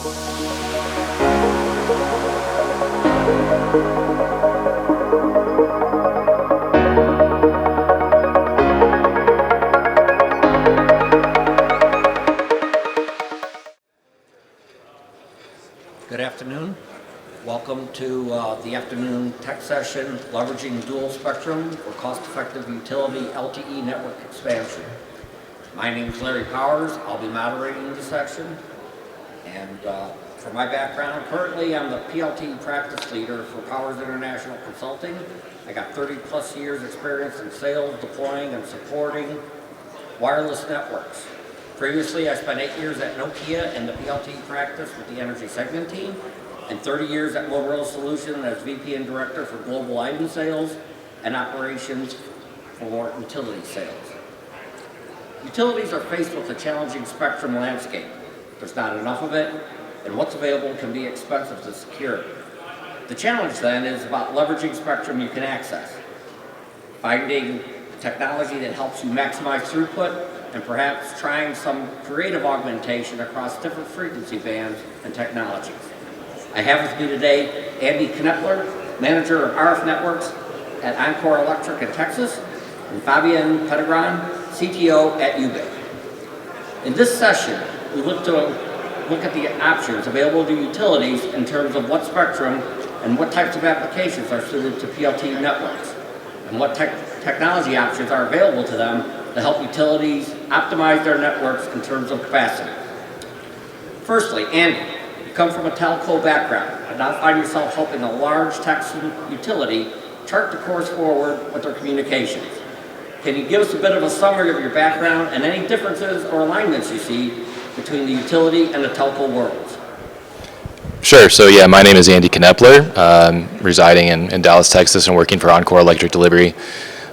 Good afternoon. Welcome to the afternoon tech session, Leveraging Dual Spectrum for Cost-Effective Utility LTE Network Expansion. My name is Larry Powers. I'll be moderating this section. And for my background, currently I'm the PLT practice leader for Powers International Consulting. I got 30 plus years experience in sales, deploying, and supporting wireless networks. Previously, I spent 8 years at Nokia in the PLT practice with the energy segment team, and 30 years at Motorola Solutions as VP and Director for Global Item Sales and Operations for Utility Sales. Utilities are faced with a challenging spectrum landscape. There's not enough of it, and what's available can be expensive to secure. The challenge then is about leveraging spectrum you can access, finding technology that helps you maximize throughput, and perhaps trying some creative augmentation across different frequency bands and technologies. I have with me today Andy Knepler, Manager of RF Networks at Encore Electric in Texas, and Fabian Pettigran, CTO at Ubiik. In this session, we look at the options available to utilities in terms of what spectrum and what types of applications are suited to PLT networks, and what technology options are available to them to help utilities optimize their networks in terms of capacity. Firstly, Andy, you come from a telco background and now find yourself helping a large Texan utility chart the course forward with their communications. Can you give us a bit of a summary of your background and any differences or alignments you see between the utility and the telco worlds? Sure. So yeah, my name is Andy Knepler, residing in Dallas, Texas, and working for Encore Electric Delivery.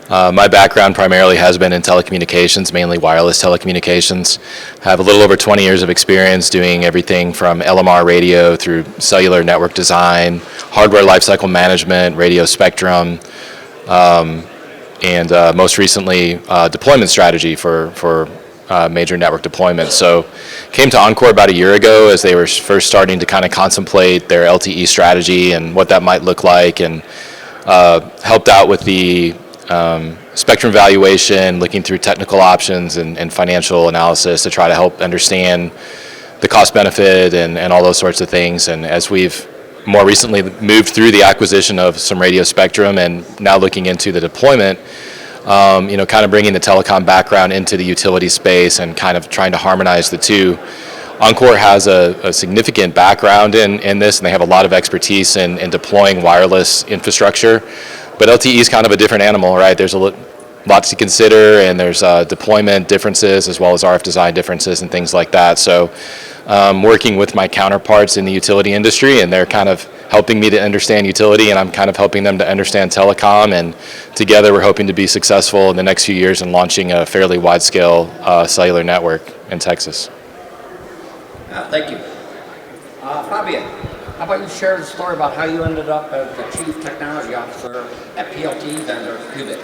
My background primarily has been in telecommunications, mainly wireless telecommunications. I have a little over 20 years of experience doing everything from LMR radio through cellular network design, hardware lifecycle management, radio spectrum, and most recently deployment strategy for major network deployments. So came to Encore about a year ago as they were first starting to kind of contemplate their LTE strategy and what that might look like, and helped out with the spectrum valuation, looking through technical options and financial analysis to try to help understand the cost benefit and all those sorts of things. And as we've more recently moved through the acquisition of some radio spectrum and now looking into the deployment, kind of bringing the telecom background into the utility space and kind of trying to harmonize the two. Encore has a significant background in this, and they have a lot of expertise in deploying wireless infrastructure. But LTE is kind of a different animal, right? There's lots to consider, and there's deployment differences as well as RF design differences and things like that. So working with my counterparts in the utility industry, and they're kind of helping me to understand utility, and I'm kind of helping them to understand telecom, and together we're hoping to be successful in the next few years in launching a fairly wide-scale cellular network in Texas. Thank you. Fabian, how about you share the story about how you ended up as the Chief Technology Officer at PLT vendor Ubiik?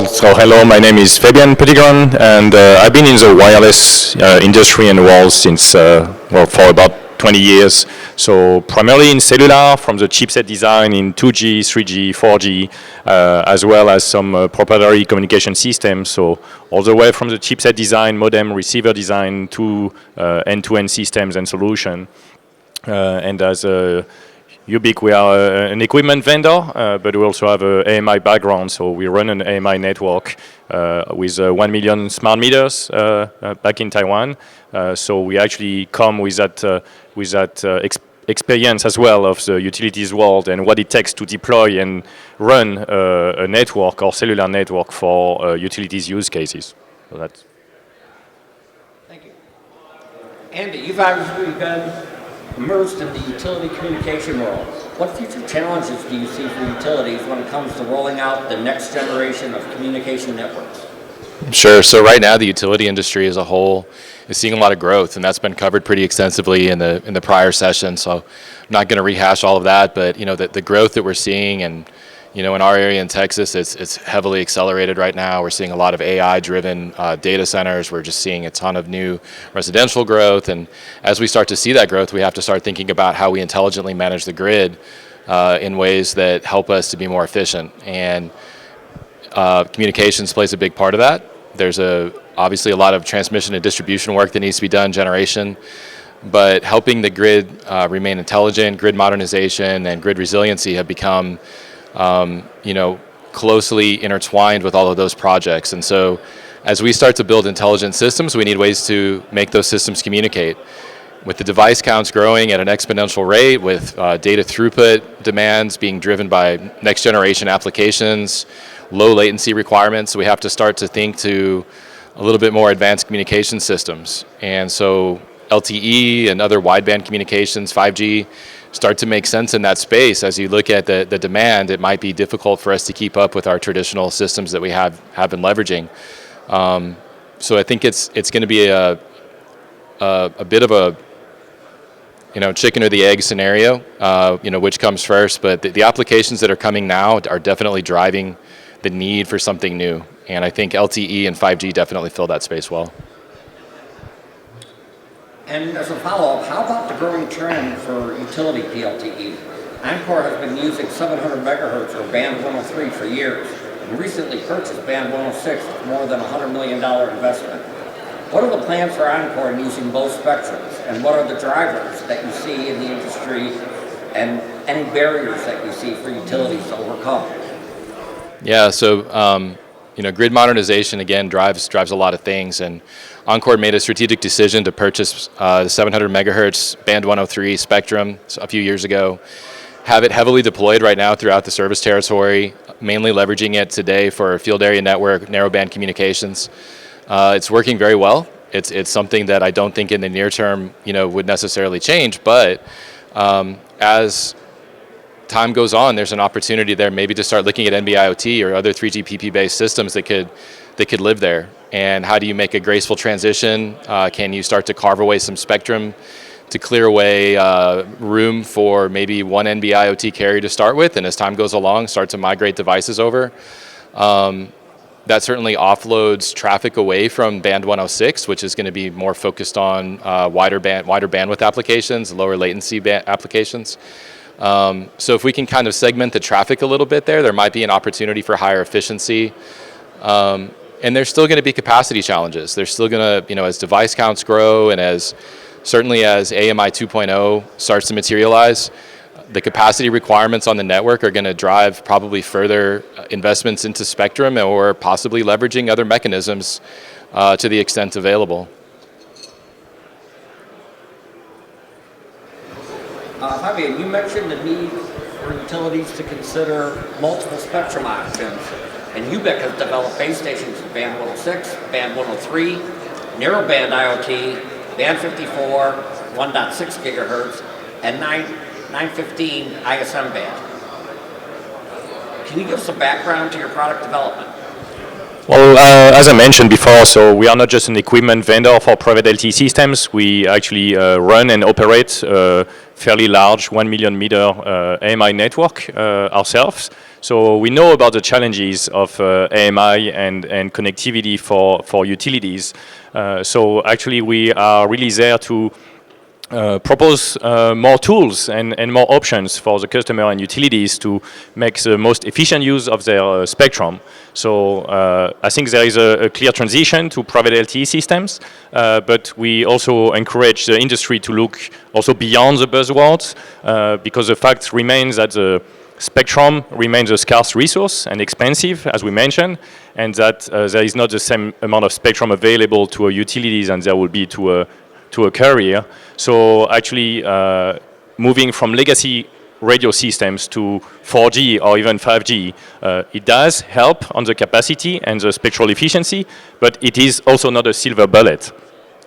So hello, my name is Fabian Pettigran, and I've been in the wireless industry and world since, for about 20 years. So primarily in cellular, from the chipset design in 2G, 3G, 4G, as well as some proprietary communication systems. So all the way from the chipset design, modem, receiver design to end-to-end systems and solution. And as Ubiik, we are an equipment vendor, but we also have an AMI background, so we run an AMI network with 1 million smart meters back in Taiwan. So we actually come with that experience as well of the utilities world and what it takes to deploy and run a network or cellular network for utilities use cases. So that's. Thank you. Andy, you've obviously been immersed in the utility communication world. What future challenges do you see for utilities when it comes to rolling out the next generation of communication networks? Sure. So right now, the utility industry as a whole is seeing a lot of growth, and that's been covered pretty extensively in the prior session. So I'm not going to rehash all of that, but the growth that we're seeing, and In our area in Texas, it's heavily accelerated right now. We're seeing a lot of AI-driven data centers. We're just seeing a ton of new residential growth. And as we start to see that growth, we have to start thinking about how we intelligently manage the grid in ways that help us to be more efficient. And communications plays a big part of that. There's obviously a lot of transmission and distribution work that needs to be done, generation. But helping the grid remain intelligent, grid modernization, and grid resiliency have become closely intertwined with all of those projects. And so as we start to build intelligent systems, we need ways to make those systems communicate. With the device counts growing at an exponential rate, with data throughput demands being driven by next generation applications, low latency requirements, we have to start to think to a little bit more advanced communication systems. And so LTE and other wideband communications, 5G, start to make sense in that space. As you look at the demand, it might be difficult for us to keep up with our traditional systems that we have been leveraging. So I think it's going to be a bit of a chicken or the egg scenario, which comes first. But the applications that are coming now are definitely driving the need for something new. And I think LTE and 5G definitely fill that space well. And as a follow-up, how about the growing trend for utility PLTE? Encore has been using 700 megahertz or band 103 for years, and recently purchased band 106 with more than $100 million investment. What are the plans for Encore in using both spectrums, and what are the drivers that you see in the industry, and any barriers that you see for utilities to overcome? Yeah, so grid modernization again drives a lot of things, and Encore made a strategic decision to purchase the 700 megahertz band 103 spectrum a few years ago. Have it heavily deployed right now throughout the service territory, mainly leveraging it today for field area network, narrowband communications. It's working very well. It's something that I don't think in the near term, would necessarily change. But as time goes on, there's an opportunity there maybe to start looking at NB-IoT or other 3GPP-based systems that could live there. And how do you make a graceful transition? Can you start to carve away some spectrum to clear away room for maybe one NB-IoT carrier to start with, and as time goes along, start to migrate devices over? That certainly offloads traffic away from band 106, which is going to be more focused on wider bandwidth applications, lower latency applications. So if we can kind of segment the traffic a little bit there might be an opportunity for higher efficiency. And there's still going to be capacity challenges. There's still going to, as device counts grow and certainly as AMI 2.0 starts to materialize, the capacity requirements on the network are going to drive probably further investments into spectrum or possibly leveraging other mechanisms to the extent available. Javier, you mentioned the need for utilities to consider multiple spectrum options, and Ubiik has developed base stations in band 106, band 103, narrowband IoT, band 54, 1.6 gigahertz, and 915 ISM band. Can you give us a background to your product development? Well, as I mentioned before, so we are not just an equipment vendor for private LTE systems. We actually run and operate a fairly large 1 million meter AMI network ourselves. So we know about the challenges of AMI and connectivity for utilities. So actually we are really there to propose more tools and more options for the customer and utilities to make the most efficient use of their spectrum. So I think there is a clear transition to private LTE systems, but we also encourage the industry to look also beyond the buzzwords, because the fact remains that the spectrum remains a scarce resource and expensive, as we mentioned, and that there is not the same amount of spectrum available to utilities and there will be to a carrier. So actually moving from legacy radio systems to 4G or even 5G, it does help on the capacity and the spectral efficiency, but it is also not a silver bullet.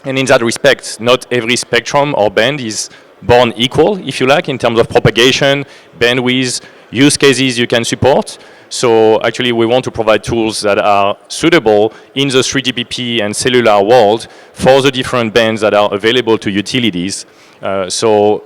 And in that respect, not every spectrum or band is born equal, if you like, in terms of propagation, bandwidth, use cases you can support. So actually we want to provide tools that are suitable in the 3GPP and cellular world for the different bands that are available to utilities. So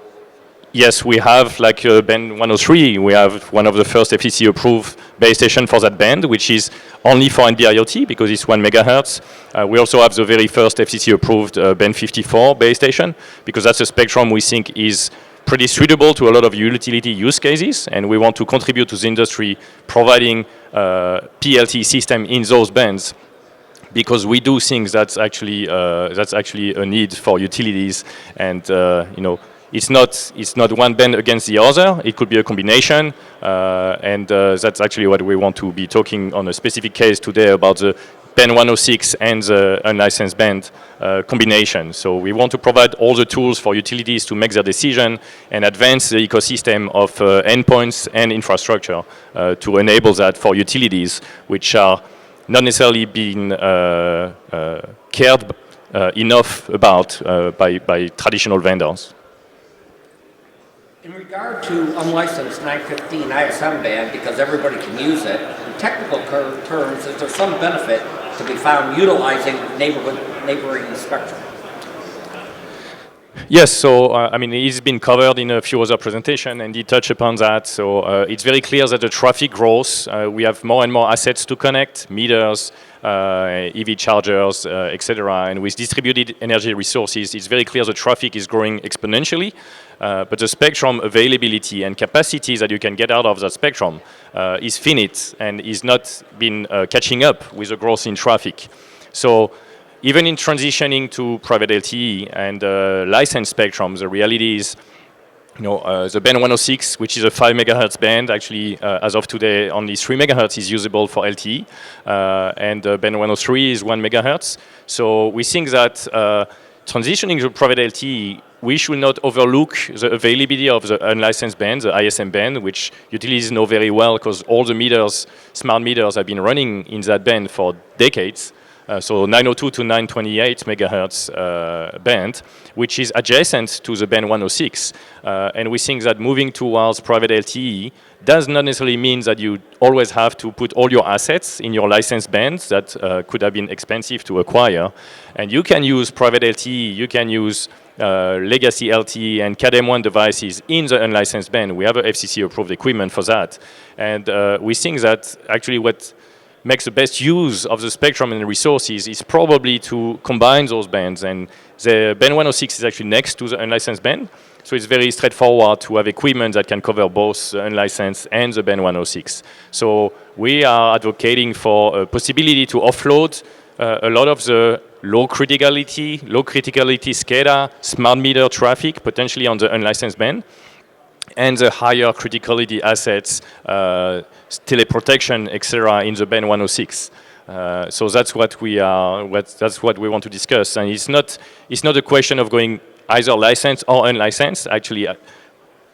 Yes, we have like band 103. We have one of the first FCC approved base station for that band, which is only for NB-IoT because it's 1 megahertz. We also have the very first FCC approved band 54 base station because that's a spectrum we think is pretty suitable to a lot of utility use cases, and we want to contribute to the industry providing PLT system in those bands, because we do think that's actually a need for utilities, and it's not one band against the other. It could be a combination, and that's actually what we want to be talking on a specific case today about the band 106 and the unlicensed band combination. So we want to provide all the tools for utilities to make their decision and advance the ecosystem of endpoints and infrastructure to enable that for utilities, which are not necessarily being cared enough about by traditional vendors. In regard to unlicensed 915 ISM band, because everybody can use it, in technical terms, is there some benefit to be found utilizing neighboring spectrum? Yes, so I mean, it's been covered in a few other presentations, and he touched upon that. So it's very clear that the traffic grows. We have more and more assets to connect, meters, EV chargers, etc. And with distributed energy resources, it's very clear the traffic is growing exponentially. But the spectrum availability and capacity that you can get out of that spectrum is finite and is not been catching up with the growth in traffic. So even in transitioning to private LTE and licensed spectrum, the reality is, the band 106, which is a 5 megahertz band, actually, as of today, only 3 megahertz is usable for LTE, and band 103 is 1 megahertz. So we think that transitioning to private LTE, we should not overlook the availability of the unlicensed band, the ISM band, which utilities know very well because all the meters, smart meters, have been running in that band for decades. So 902 to 928 megahertz band, which is adjacent to the band 106. And we think that moving towards private LTE does not necessarily mean that you always have to put all your assets in your licensed bands that could have been expensive to acquire. And you can use private LTE, you can use legacy LTE and CADM1 devices in the unlicensed band. We have a FCC approved equipment for that. And we think that actually what makes the best use of the spectrum and the resources is probably to combine those bands. And the band 106 is actually next to the unlicensed band. So it's very straightforward to have equipment that can cover both the unlicensed and the band 106. So we are advocating for a possibility to offload a lot of the low criticality SCADA, smart meter traffic, potentially on the unlicensed band, and the higher criticality assets, teleprotection, etc., in the band 106. So that's what we want to discuss, and it's not a question of going either licensed or unlicensed. Actually,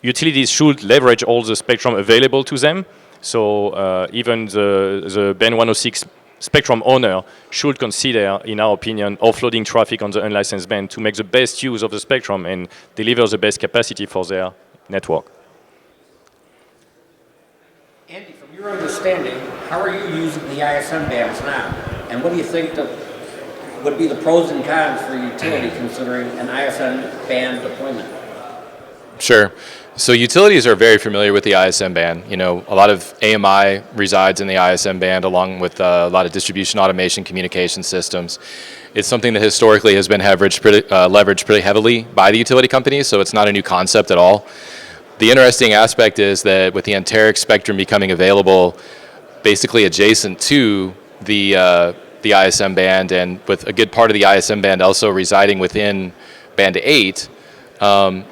utilities should leverage all the spectrum available to them. So even the band 106 spectrum owner should consider, in our opinion, offloading traffic on the unlicensed band to make the best use of the spectrum and deliver the best capacity for their network. Andy, from your understanding, how are you using the ISM bands now? And what do you think would be the pros and cons for utility considering an ISM band deployment? Sure. So utilities are very familiar with the ISM band. A lot of AMI resides in the ISM band along with a lot of distribution automation communication systems. It's something that historically has been leveraged pretty heavily by the utility companies, so it's not a new concept at all. The interesting aspect is that with the Anterix spectrum becoming available basically adjacent to the ISM band, and with a good part of the ISM band also residing within band 8,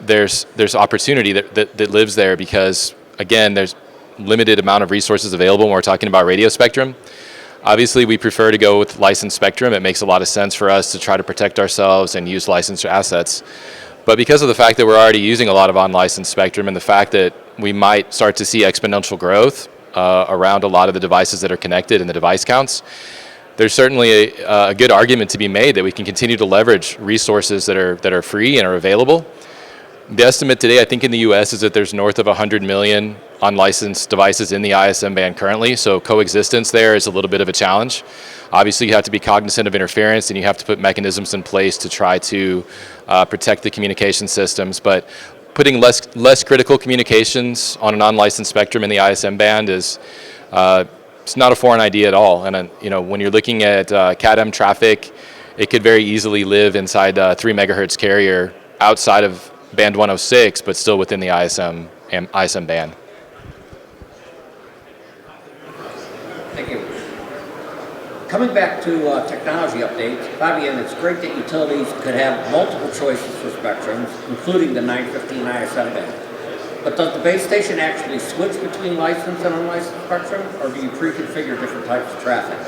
there's opportunity that lives there because, again, there's limited amount of resources available when we're talking about radio spectrum. Obviously, we prefer to go with licensed spectrum. It makes a lot of sense for us to try to protect ourselves and use licensed assets. But because of the fact that we're already using a lot of unlicensed spectrum and the fact that we might start to see exponential growth around a lot of the devices that are connected and the device counts, there's certainly a good argument to be made that we can continue to leverage resources that are free and are available. The estimate today, I think in the US, is that there's north of 100 million unlicensed devices in the ISM band currently, so coexistence there is a little bit of a challenge. Obviously, you have to be cognizant of interference and you have to put mechanisms in place to try to protect the communication systems, but putting less critical communications on a non-licensed spectrum in the ISM band is it's not a foreign idea at all. And when you're looking at CAT-M traffic, it could very easily live inside a 3 megahertz carrier outside of band 106, but still within the ISM band. Thank you. Coming back to technology updates, Fabian, it's great that utilities could have multiple choices for spectrums, including the 915 ISM band. But does the base station actually switch between licensed and unlicensed spectrum, or do you pre-configure different types of traffic?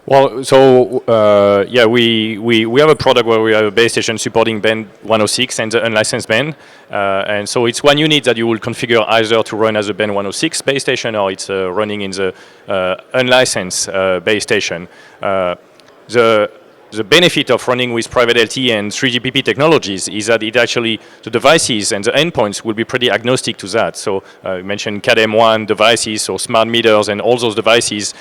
Well, so yeah, we have a product where we have a base station supporting band 106 and the unlicensed band, and so it's one unit that you will configure either to run as a band 106 base station or it's running in the unlicensed base station. The benefit of running with private LTE and 3GPP technologies is that the devices and the endpoints will be pretty agnostic to that. So you mentioned CAT-M1 devices, so smart meters and all those devices.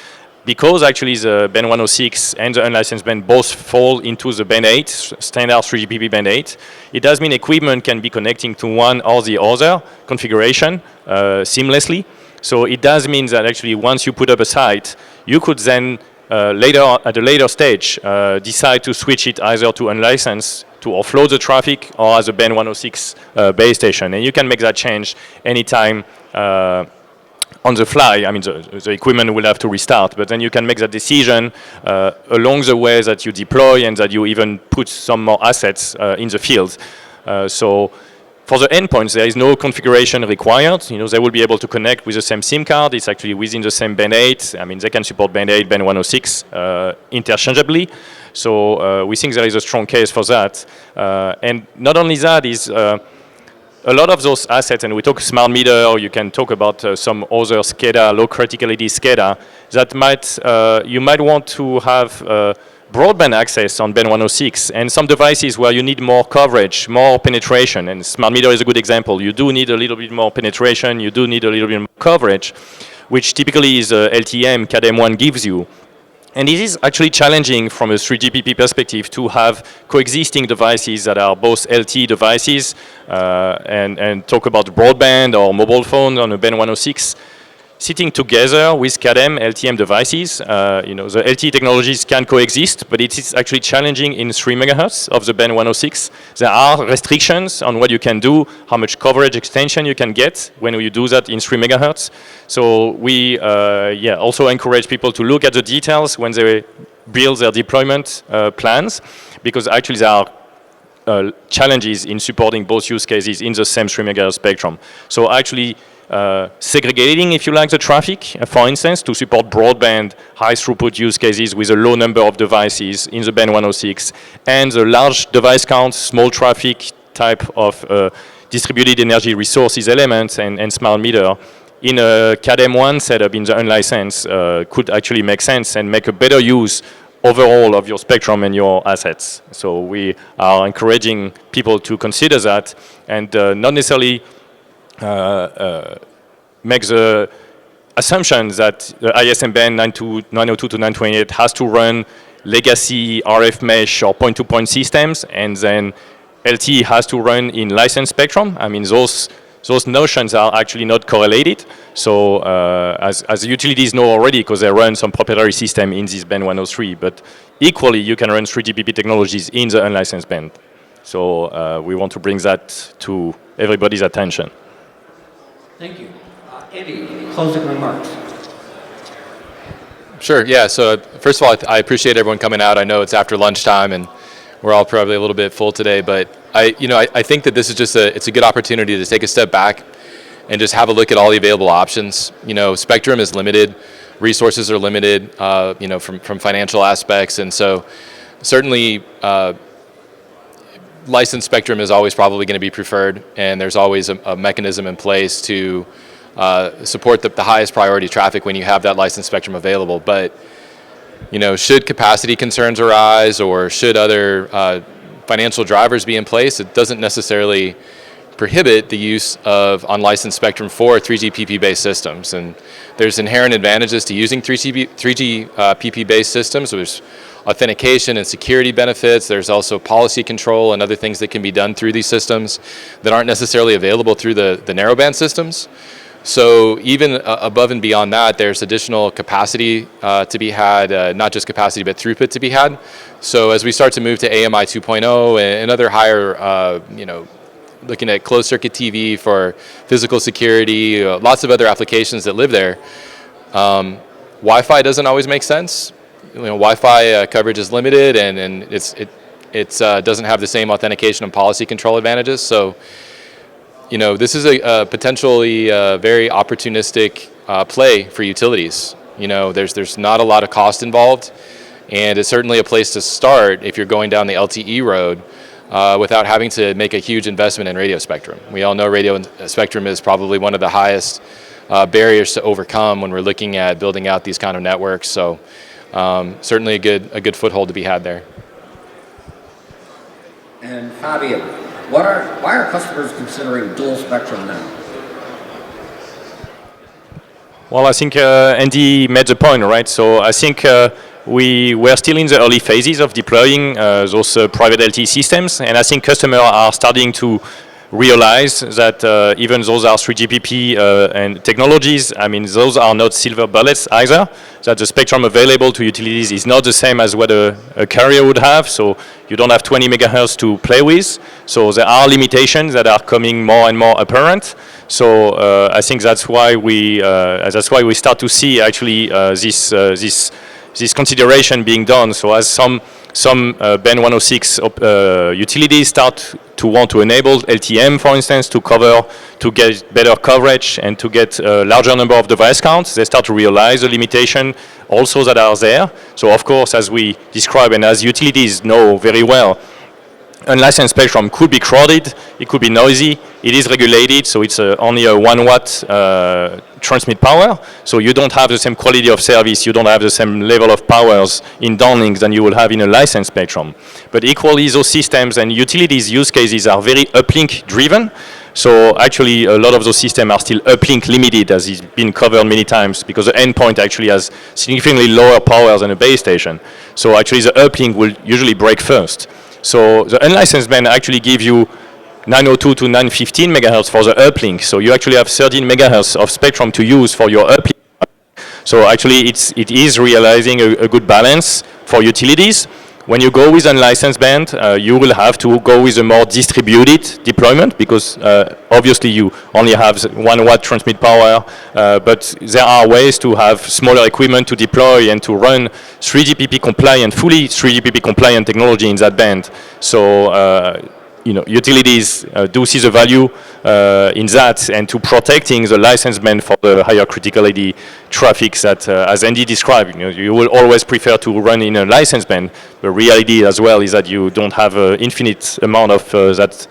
Because actually the band 106 and the unlicensed band both fall into the band 8, standard 3GPP band 8, it does mean equipment can be connecting to one or the other configuration seamlessly. So it does mean that actually once you put up a site, you could then later at a later stage decide to switch it either to unlicensed to offload the traffic or as a band 106 base station. And you can make that change anytime on the fly. I mean, the equipment will have to restart, but then you can make that decision along the way that you deploy and that you even put some more assets in the field. So for the endpoints, there is no configuration required. They will be able to connect with the same SIM card. It's actually within the same band 8. I mean, they can support band 8, band 106 interchangeably. So we think there is a strong case for that. And not only that is a lot of those assets, and we talk smart meter, or you can talk about some other SCADA, low criticality SCADA, that you might want to have broadband access on band 106, and some devices where you need more coverage, more penetration, and smart meter is a good example. You do need a little bit more penetration, you do need a little bit more coverage, which typically is LTM, CAT-M1 gives you. And it is actually challenging from a 3GPP perspective to have coexisting devices that are both LTE devices and talk about broadband or mobile phone on a band 106. Sitting together with CAT-M LTM devices, the LTE technologies can coexist, but it is actually challenging in 3 megahertz of the band 106. There are restrictions on what you can do, how much coverage extension you can get when you do that in 3 megahertz. So we also encourage people to look at the details when they build their deployment plans, because actually there are challenges in supporting both use cases in the same 3 megahertz spectrum. So actually, segregating, if you like, the traffic, for instance, to support broadband, high throughput use cases with a low number of devices in the band 106, and the large device count, small traffic type of distributed energy resources elements and smart meter in a CAT-M1 setup in the unlicensed could actually make sense and make a better use overall of your spectrum and your assets. So we are encouraging people to consider that and not necessarily make the assumption that the ISM band 902 to 928 has to run legacy RF mesh or point-to-point systems, and then LTE has to run in licensed spectrum. I mean, those notions are actually not correlated. So as utilities know already, because they run some proprietary system in this band 103, but equally you can run 3GPP technologies in the unlicensed band. So we want to bring that to everybody's attention. Thank you. Andy, closing remarks. Sure, yeah. So first of all, I appreciate everyone coming out. I know it's after lunchtime and we're all probably a little bit full today, but I think that this is just it's a good opportunity to take a step back and just have a look at all the available options. Spectrum is limited, resources are limited, from financial aspects, and so certainly licensed spectrum is always probably going to be preferred, and there's always a mechanism in place to support the highest priority traffic when you have that licensed spectrum available. But should capacity concerns arise or should other financial drivers be in place, it doesn't necessarily prohibit the use of unlicensed spectrum for 3GPP-based systems. And there's inherent advantages to using 3GPP-based systems. There's authentication and security benefits. There's also policy control and other things that can be done through these systems that aren't necessarily available through the narrowband systems. So even above and beyond that, there's additional capacity to be had, not just capacity, but throughput to be had. So as we start to move to AMI 2.0 and other higher, looking at closed circuit TV for physical security, lots of other applications that live there, Wi-Fi doesn't always make sense. Wi-Fi coverage is limited, and it doesn't have the same authentication and policy control advantages. So, this is a potentially very opportunistic play for utilities. There's not a lot of cost involved, and it's certainly a place to start if you're going down the LTE road without having to make a huge investment in radio spectrum. We all know radio spectrum is probably one of the highest barriers to overcome when we're looking at building out these kind of networks. So certainly a good foothold to be had there. And Fabian, why are customers considering dual spectrum now? Well, I think Andy made the point, right? So I think we're still in the early phases of deploying those private LTE systems, and I think customers are starting to realize that even those are 3GPP and technologies, those are not silver bullets either, that the spectrum available to utilities is not the same as what a carrier would have, so you don't have 20 megahertz to play with, so there are limitations that are coming more and more apparent. So I think that's why we start to see actually this consideration being done. So as some band 106 utilities start to want to enable LTM, for instance, to get better coverage and to get a larger number of device counts, they start to realize the limitation also that are there. So of course, as we describe and as utilities know very well, unlicensed spectrum could be crowded, it could be noisy, it is regulated, so it's only a 1 watt transmit power, so you don't have the same quality of service, you don't have the same level of powers in downlinks than you will have in a licensed spectrum. But equally, those systems and utilities use cases are very uplink driven, so actually a lot of those systems are still uplink limited, as it's been covered many times, because the endpoint actually has significantly lower power than a base station. So actually the uplink will usually break first. So the unlicensed band actually gives you 902 to 915 megahertz for the uplink. So you actually have 13 megahertz of spectrum to use for your uplink. So actually it is realizing a good balance for utilities. When you go with unlicensed band, you will have to go with a more distributed deployment because obviously you only have 1 watt transmit power, but there are ways to have smaller equipment to deploy and to run 3GPP compliant, fully 3GPP compliant technology in that band. So utilities do see the value in that, and to protecting the licensed band for the higher criticality traffic that, as Andy described, you will always prefer to run in a licensed band. The reality as well is that you don't have an infinite amount of that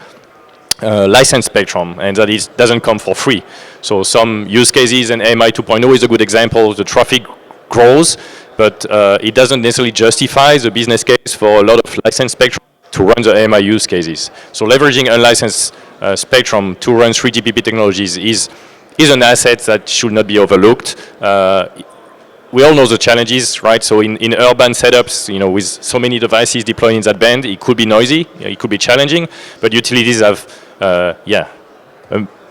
licensed spectrum, and that it doesn't come for free. So some use cases, and AMI 2.0 is a good example, the traffic grows, but it doesn't necessarily justify the business case for a lot of licensed spectrum to run the AMI use cases. So leveraging unlicensed spectrum to run 3GPP technologies is an asset that should not be overlooked. We all know the challenges, right? So in urban setups, with so many devices deployed in that band, it could be noisy, it could be challenging, but utilities have,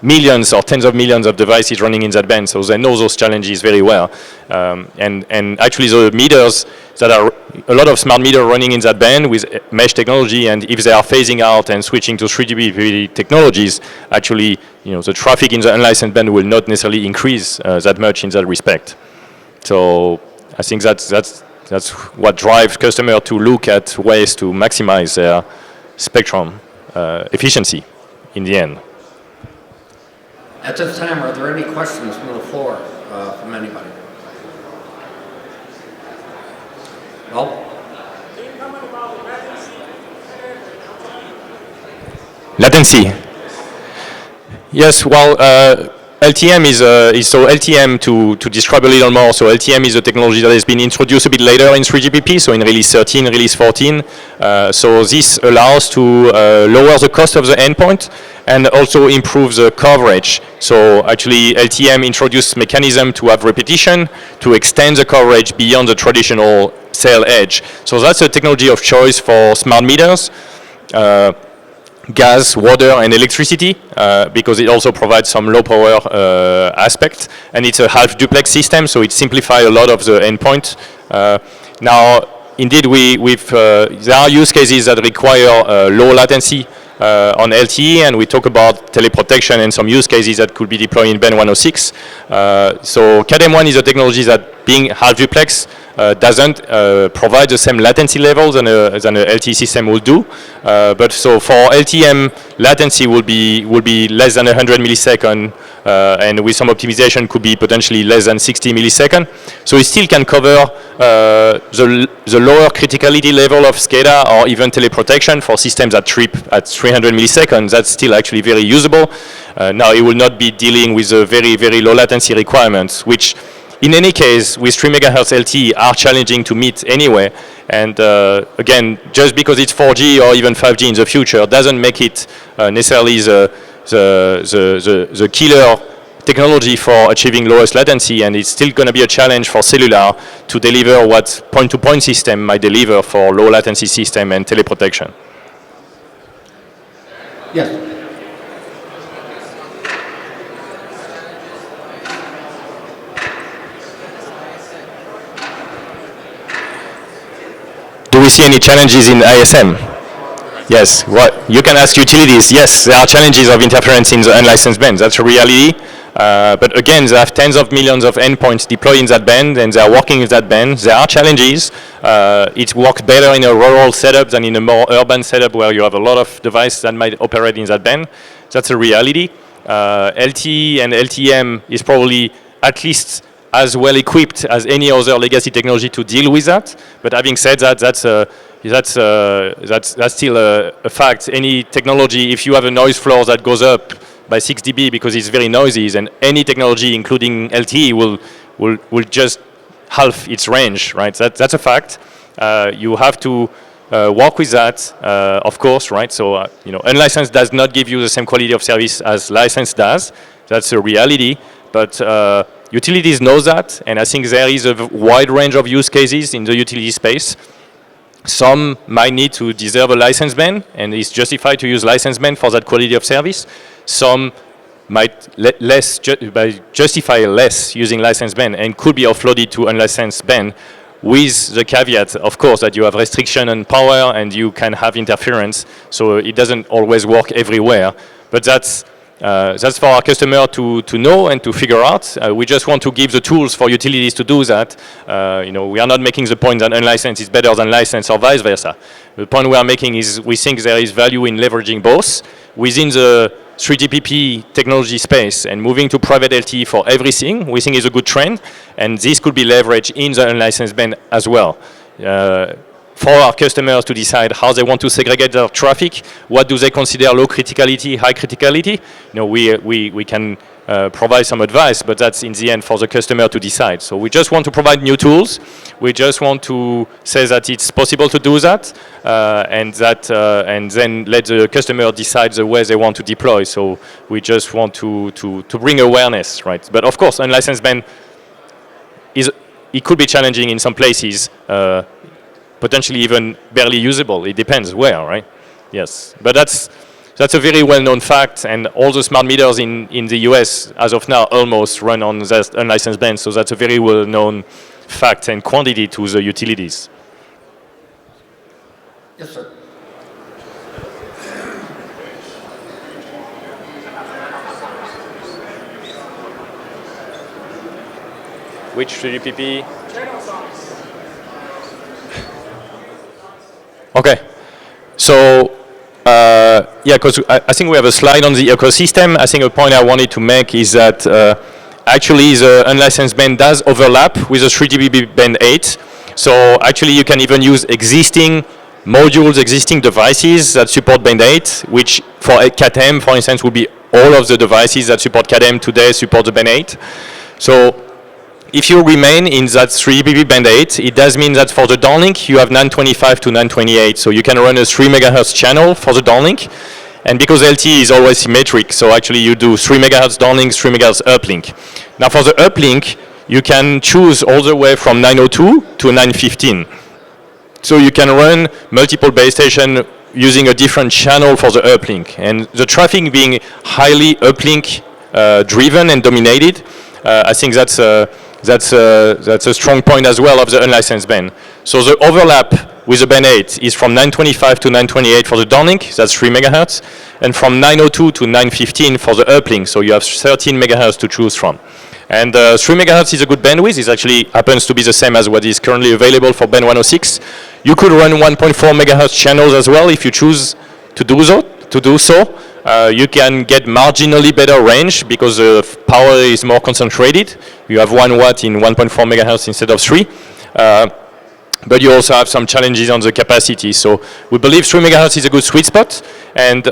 millions or tens of millions of devices running in that band, so they know those challenges very well. And actually the meters that are, a lot of smart meters running in that band with mesh technology, and if they are phasing out and switching to 3GPP technologies, actually, the traffic in the unlicensed band will not necessarily increase that much in that respect. So I think that's what drives customers to look at ways to maximize their spectrum efficiency in the end. At this time, are there any questions from the floor from anybody? Well, Latency. Yes, well, LTM is so LTM to describe a little more. So LTM is a technology that has been introduced a bit later in 3GPP, so in release 13, release 14. So this allows to lower the cost of the endpoint and also improve the coverage. So actually LTM introduced mechanism to have repetition to extend the coverage beyond the traditional cell edge. So that's a technology of choice for smart meters. Gas, water, and electricity, because it also provides some low power aspect, and it's a half duplex system, so it simplifies a lot of the endpoint. Now, indeed, there are use cases that require low latency on LTE, and we talk about teleprotection and some use cases that could be deployed in band 106. So CADM1 is a technology that, being half duplex, doesn't provide the same latency levels than a LTE system will do. But so for LTM, latency will be less than 100 milliseconds, and with some optimization could be potentially less than 60 milliseconds. So it still can cover the lower criticality level of SCADA or even teleprotection for systems that trip at 300 milliseconds. That's still actually very usable. Now it will not be dealing with the very, very low latency requirements, which in any case, with 3 MHz LTE are challenging to meet anyway. And again, just because it's 4G or even 5G in the future doesn't make it necessarily the killer technology for achieving lowest latency, and it's still going to be a challenge for cellular to deliver what point-to-point system might deliver for low latency system and teleprotection. Yes. Do we see any challenges in ISM? Yes, what you can ask utilities. Yes, there are challenges of interference in the unlicensed band. That's a reality. But again, they have tens of millions of endpoints deployed in that band, and they are working in that band. There are challenges. It works better in a rural setup than in a more urban setup where you have a lot of devices that might operate in that band. That's a reality. LTE and LTM is probably at least as well equipped as any other legacy technology to deal with that. But having said that, that's still a fact. Any technology, if you have a noise floor that goes up by 6 dB because it's very noisy, and any technology, including LTE, will just halve its range, right? That's a fact. You have to work with that, of course, right? So, unlicensed does not give you the same quality of service as licensed does. That's a reality. But utilities know that, and I think there is a wide range of use cases in the utility space. Some might need to deserve a license band, and it's justified to use license band for that quality of service. Some might justify less using license band and could be offloaded to unlicensed band, with the caveat, of course, that you have restriction on power and you can have interference, so it doesn't always work everywhere. But that's for our customer to know and to figure out. We just want to give the tools for utilities to do that. We are not making the point that unlicensed is better than licensed or vice versa. The point we are making is we think there is value in leveraging both within the 3GPP technology space, and moving to private LTE for everything we think is a good trend, and this could be leveraged in the unlicensed band as well. For our customers to decide how they want to segregate their traffic, what do they consider low criticality, high criticality. We can provide some advice, but that's in the end for the customer to decide. So we just want to provide new tools. We just want to say that it's possible to do that, and then let the customer decide the way they want to deploy. So we just want to bring awareness, right? But of course, unlicensed band it could be challenging in some places. Potentially even barely usable. It depends where, right? Yes, but that's a very well-known fact, and all the smart meters in the US as of now almost run on the unlicensed band, so that's a very well-known fact and quantity to the utilities. Yes, sir. Which 3GPP? Okay, so because I think we have a slide on the ecosystem. I think a point I wanted to make is that actually the unlicensed band does overlap with the 3GPP band 8. So actually you can even use existing modules, existing devices that support band 8, which for CAT-M, for instance, would be all of the devices that support CADM today support the band 8. So if you remain in that 3 dB band 8, it does mean that for the downlink, you have 925 to 928. So you can run a 3 megahertz channel for the downlink. And because LTE is always symmetric, so actually you do 3 megahertz downlink, 3 megahertz uplink. Now for the uplink, you can choose all the way from 902 to 915. So you can run multiple base stations using a different channel for the uplink. And the traffic being highly uplink driven and dominated, I think that's a strong point as well of the unlicensed band. So the overlap with the band 8 is from 925 to 928 for the downlink, that's 3 megahertz, and from 902 to 915 for the uplink, so you have 13 megahertz to choose from. And 3 megahertz is a good bandwidth. It actually happens to be the same as what is currently available for band 106. You could run 1.4 megahertz channels as well if you choose to do so. You can get marginally better range because the power is more concentrated. You have 1 watt in 1.4 megahertz instead of 3. But you also have some challenges on the capacity. So we believe 3 megahertz is a good sweet spot. And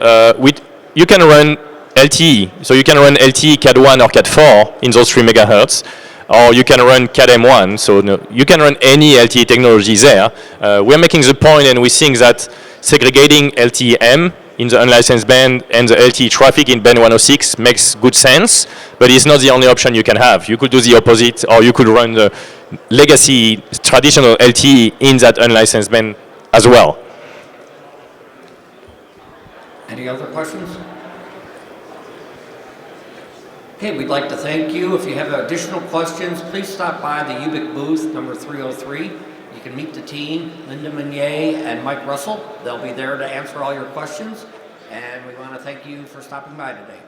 you can run LTE. So you can run LTE CAD1 or CAD4 in those 3 megahertz. Or you can run CADM1. So you can run any LTE technology there. We're making the point, and we think that segregating LTE-M in the unlicensed band and the LTE traffic in band 106 makes good sense, but it's not the only option you can have. You could do the opposite, or you could run the legacy traditional LTE in that unlicensed band as well. Any other questions? Okay, we'd like to thank you. If you have additional questions, please stop by the Ubiik booth, number 303. You can meet the team, Linda Meunier and Mike Russell. They'll be there to answer all your questions. And we want to thank you for stopping by today.